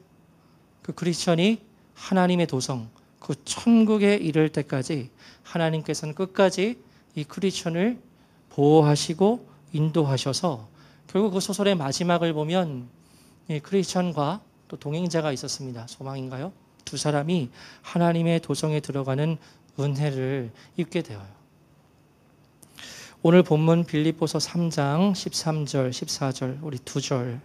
그 크리스천이 하나님의 도성, 그 천국에 이를 때까지 하나님께서는 끝까지 이 크리스천을 보호하시고 인도하셔서 결국 그 소설의 마지막을 보면 이 크리스천과 또 동행자가 있었습니다. 소망인가요? 두 사람이 하나님의 도성에 들어가는 은혜를 입게 되어요. 오늘 본문 빌립보서 3장 13절, 14절 우리 두 절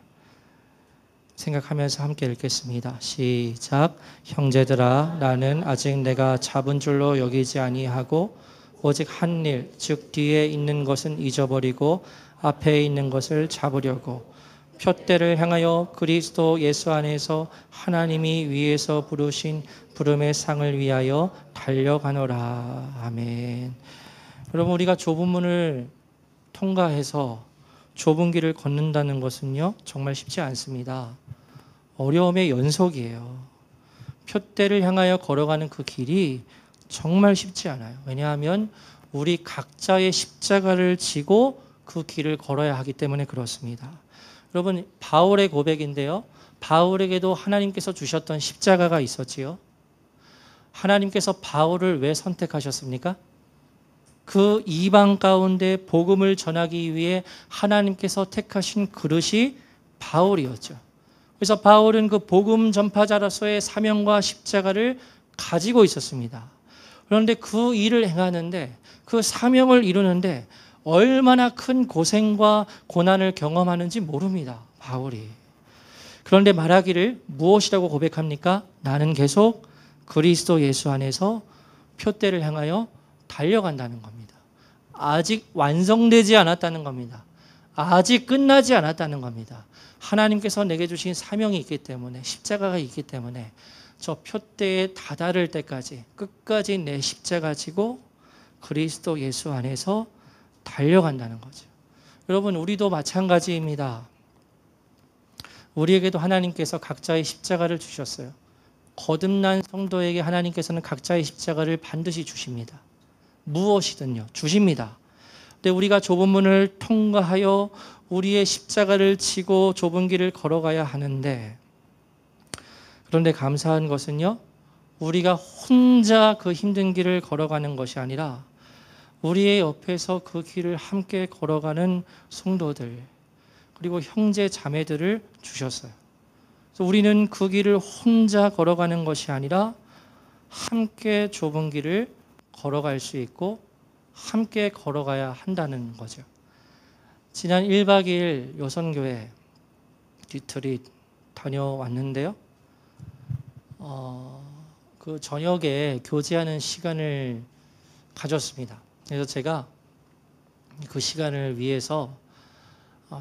생각하면서 함께 읽겠습니다. 시작. 형제들아, 나는 아직 내가 잡은 줄로 여기지 아니하고 오직 한 일, 즉 뒤에 있는 것은 잊어버리고 앞에 있는 것을 잡으려고 표대를 향하여 그리스도 예수 안에서 하나님이 위에서 부르신 부름의 상을 위하여 달려가노라. 아멘. 여러분, 우리가 좁은 문을 통과해서 좁은 길을 걷는다는 것은요, 정말 쉽지 않습니다. 어려움의 연속이에요. 표대를 향하여 걸어가는 그 길이 정말 쉽지 않아요. 왜냐하면 우리 각자의 십자가를 지고 그 길을 걸어야 하기 때문에 그렇습니다. 여러분, 바울의 고백인데요, 바울에게도 하나님께서 주셨던 십자가가 있었지요. 하나님께서 바울을 왜 선택하셨습니까? 그 이방 가운데 복음을 전하기 위해 하나님께서 택하신 그릇이 바울이었죠. 그래서 바울은 그 복음 전파자로서의 사명과 십자가를 가지고 있었습니다. 그런데 그 일을 행하는데, 그 사명을 이루는데 얼마나 큰 고생과 고난을 경험하는지 모릅니다, 바울이. 그런데 말하기를 무엇이라고 고백합니까? 나는 계속 그리스도 예수 안에서 표대를 향하여 달려간다는 겁니다. 아직 완성되지 않았다는 겁니다. 아직 끝나지 않았다는 겁니다. 하나님께서 내게 주신 사명이 있기 때문에, 십자가가 있기 때문에 저 표대에 다다를 때까지 끝까지 내 십자가 지고 그리스도 예수 안에서 달려간다는 거죠. 여러분, 우리도 마찬가지입니다. 우리에게도 하나님께서 각자의 십자가를 주셨어요. 거듭난 성도에게 하나님께서는 각자의 십자가를 반드시 주십니다. 무엇이든요, 주십니다. 근데 우리가 좁은 문을 통과하여 우리의 십자가를 지고 좁은 길을 걸어가야 하는데, 그런데 감사한 것은요, 우리가 혼자 그 힘든 길을 걸어가는 것이 아니라 우리의 옆에서 그 길을 함께 걸어가는 성도들, 그리고 형제 자매들을 주셨어요. 그래서 우리는 그 길을 혼자 걸어가는 것이 아니라 함께 좁은 길을 걸어갈 수 있고 함께 걸어가야 한다는 거죠. 지난 1박 2일 요선교회 뒤틀이 다녀왔는데요. 그 저녁에 교제하는 시간을 가졌습니다. 그래서 제가 그 시간을 위해서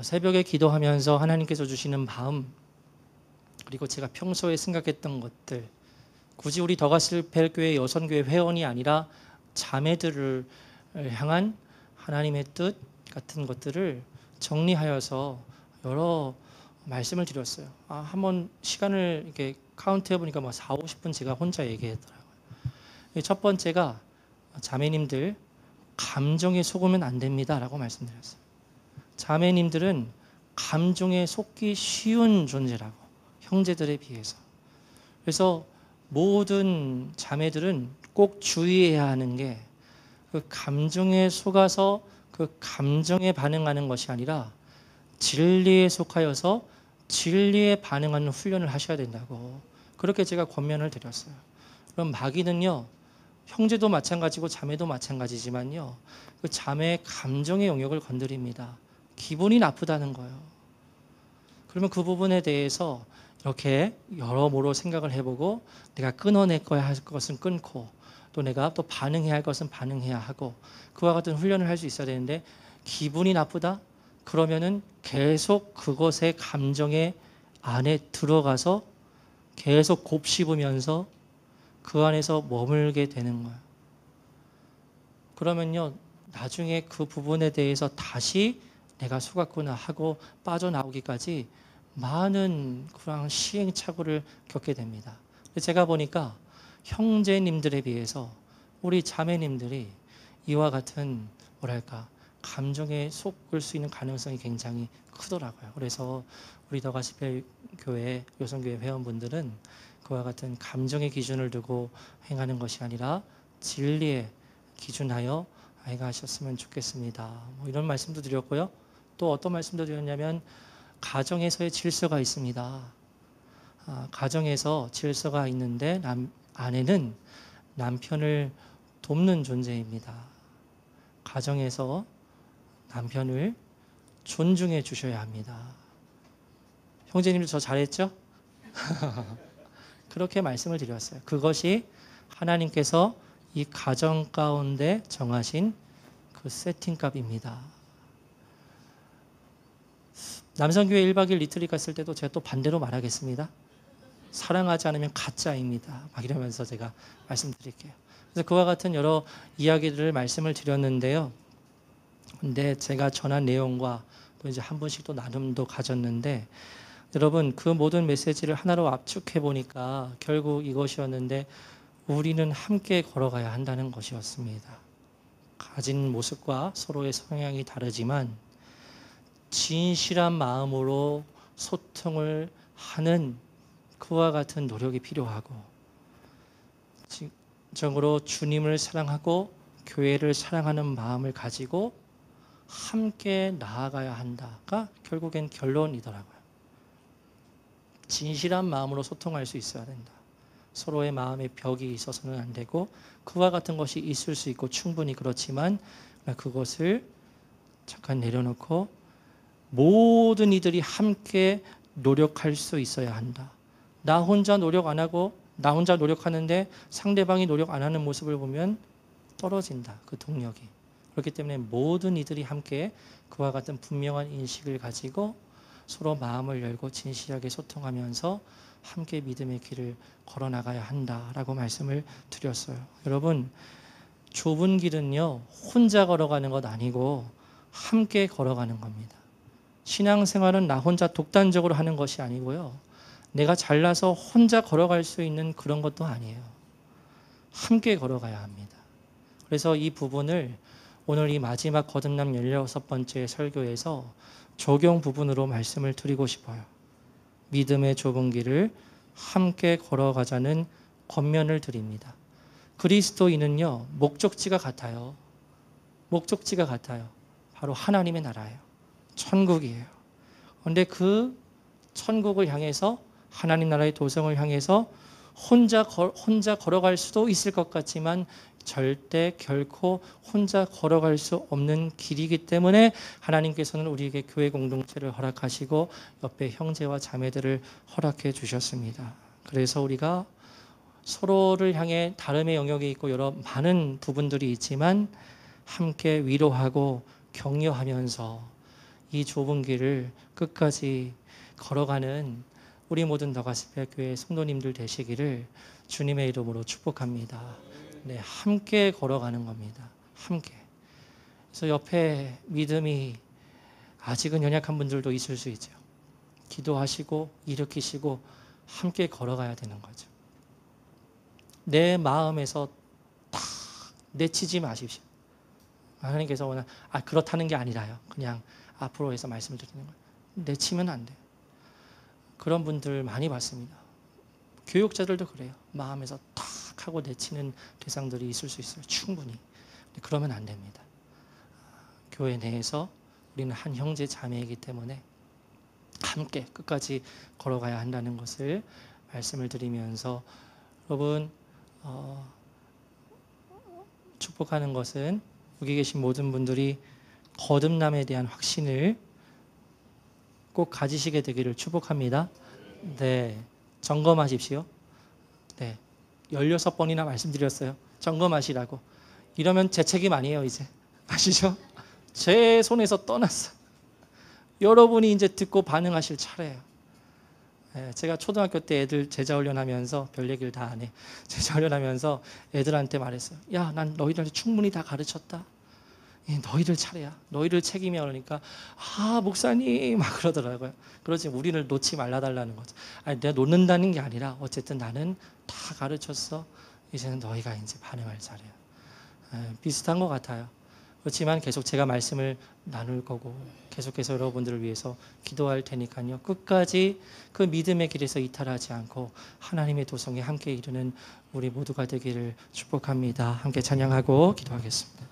새벽에 기도하면서 하나님께서 주시는 마음, 그리고 제가 평소에 생각했던 것들, 굳이 우리 더가스펠교회 여선교회 회원이 아니라 자매들을 향한 하나님의 뜻 같은 것들을 정리하여서 여러 말씀을 드렸어요. 한번 시간을 이렇게 카운트해 보니까 뭐 4, 50분 제가 혼자 얘기했더라고요. 첫 번째가 자매님들 감정에 속으면 안 됩니다라고 말씀드렸어요. 자매님들은 감정에 속기 쉬운 존재라고, 형제들에 비해서. 그래서 모든 자매들은 꼭 주의해야 하는 게 그 감정에 속아서 그 감정에 반응하는 것이 아니라 진리에 속하여서 진리에 반응하는 훈련을 하셔야 된다고, 그렇게 제가 권면을 드렸어요. 그럼 마귀는요, 형제도 마찬가지고 자매도 마찬가지지만요, 그 자매의 감정의 영역을 건드립니다. 기분이 나쁘다는 거예요. 그러면 그 부분에 대해서 이렇게 여러모로 생각을 해보고, 내가 끊어낼 거야 할 것은 끊고, 또 내가 또 반응해야 할 것은 반응해야 하고, 그와 같은 훈련을 할 수 있어야 되는데, 기분이 나쁘다? 그러면은 계속 그것의 감정의 안에 들어가서 계속 곱씹으면서 그 안에서 머물게 되는 거예요. 그러면요, 나중에 그 부분에 대해서 다시 내가 속았구나 하고 빠져나오기까지 많은 그런 시행착오를 겪게 됩니다. 제가 보니까 형제님들에 비해서 우리 자매님들이 이와 같은 뭐랄까 감정에 속을 수 있는 가능성이 굉장히 크더라고요. 그래서 우리 더가스펠 교회 요성교회 회원분들은 그와 같은 감정의 기준을 두고 행하는 것이 아니라 진리의 기준하여 행하셨으면 좋겠습니다. 뭐 이런 말씀도 드렸고요. 또 어떤 말씀도 드렸냐면, 가정에서의 질서가 있습니다. 가정에서 질서가 있는데 아내는 남편을 돕는 존재입니다. 가정에서 남편을 존중해 주셔야 합니다. 형제님들 저 잘했죠? 그렇게 말씀을 드렸어요. 그것이 하나님께서 이 가정 가운데 정하신 그 세팅값입니다. 남성교회 1박 2일 리트릿 갔을 때도 제가 또 반대로 말하겠습니다. 사랑하지 않으면 가짜입니다. 막 이러면서 제가 말씀드릴게요. 그래서 그와 같은 여러 이야기들을 말씀을 드렸는데요. 근데 제가 전한 내용과 또 이제 한 번씩 또 나눔도 가졌는데, 여러분 그 모든 메시지를 하나로 압축해 보니까 결국 이것이었는데, 우리는 함께 걸어가야 한다는 것이었습니다. 가진 모습과 서로의 성향이 다르지만 진실한 마음으로 소통을 하는 그와 같은 노력이 필요하고, 진정으로 주님을 사랑하고 교회를 사랑하는 마음을 가지고 함께 나아가야 한다가 결국엔 결론이더라고요. 진실한 마음으로 소통할 수 있어야 된다. 서로의 마음에 벽이 있어서는 안 되고, 그와 같은 것이 있을 수 있고 충분히 그렇지만 그것을 잠깐 내려놓고 모든 이들이 함께 노력할 수 있어야 한다. 나 혼자 노력 안 하고 나 혼자 노력하는데 상대방이 노력 안 하는 모습을 보면 떨어진다, 그 동력이. 그렇기 때문에 모든 이들이 함께 그와 같은 분명한 인식을 가지고 서로 마음을 열고 진실하게 소통하면서 함께 믿음의 길을 걸어나가야 한다라고 말씀을 드렸어요. 여러분, 좁은 길은요, 혼자 걸어가는 것 아니고 함께 걸어가는 겁니다. 신앙생활은 나 혼자 독단적으로 하는 것이 아니고요, 내가 잘나서 혼자 걸어갈 수 있는 그런 것도 아니에요. 함께 걸어가야 합니다. 그래서 이 부분을 오늘 이 마지막 거듭남 16번째 설교에서 적용 부분으로 말씀을 드리고 싶어요. 믿음의 좁은 길을 함께 걸어가자는 권면을 드립니다. 그리스도인은요, 목적지가 같아요. 목적지가 같아요. 바로 하나님의 나라예요. 천국이에요. 그런데 그 천국을 향해서, 하나님 나라의 도성을 향해서 혼자 걸어갈 수도 있을 것 같지만 절대 결코 혼자 걸어갈 수 없는 길이기 때문에 하나님께서는 우리에게 교회 공동체를 허락하시고 옆에 형제와 자매들을 허락해 주셨습니다. 그래서 우리가 서로를 향해 다름의 영역이 있고 여러 많은 부분들이 있지만 함께 위로하고 격려하면서 이 좁은 길을 끝까지 걸어가는 우리 모든 더가스펠교회 성도님들 되시기를 주님의 이름으로 축복합니다. 네, 함께 걸어가는 겁니다. 함께. 그래서 옆에 믿음이 아직은 연약한 분들도 있을 수 있죠. 기도하시고 일으키시고 함께 걸어가야 되는 거죠. 내 마음에서 딱 내치지 마십시오. 하나님께서 오늘 그렇다는 게 아니라요. 그냥 앞으로 해서 말씀을 드리는 거예요. 내치면 안 돼요. 그런 분들 많이 봤습니다. 교육자들도 그래요. 마음에서 탁 하고 내치는 대상들이 있을 수 있어요. 충분히. 그러면 안 됩니다. 교회 내에서 우리는 한 형제 자매이기 때문에 함께 끝까지 걸어가야 한다는 것을 말씀을 드리면서 여러분 축복하는 것은 여기 계신 모든 분들이 거듭남에 대한 확신을 꼭 가지시게 되기를 축복합니다. 네, 점검하십시오. 네, 16번이나 말씀드렸어요. 점검하시라고. 이러면 제 책임 아니에요, 이제. 아시죠? 제 손에서 떠났어. 여러분이 이제 듣고 반응하실 차례예요. 네, 제가 초등학교 때 애들 제자훈련하면서 별 얘기를 다 안 해. 제자훈련하면서 애들한테 말했어요. 야, 난 너희들한테 충분히 다 가르쳤다. 너희들 차례야. 너희들 책임이야. 그러니까 목사님 막 그러더라고요. 그러지 우리를 놓지 말라달라는 거죠. 내가 놓는다는 게 아니라 어쨌든 나는 다 가르쳤어. 이제는 너희가 이제 반응할 차례야. 비슷한 것 같아요. 그렇지만 계속 제가 말씀을 나눌 거고 계속해서 여러분들을 위해서 기도할 테니까요. 끝까지 그 믿음의 길에서 이탈하지 않고 하나님의 도성에 함께 이르는 우리 모두가 되기를 축복합니다. 함께 찬양하고 기도하겠습니다.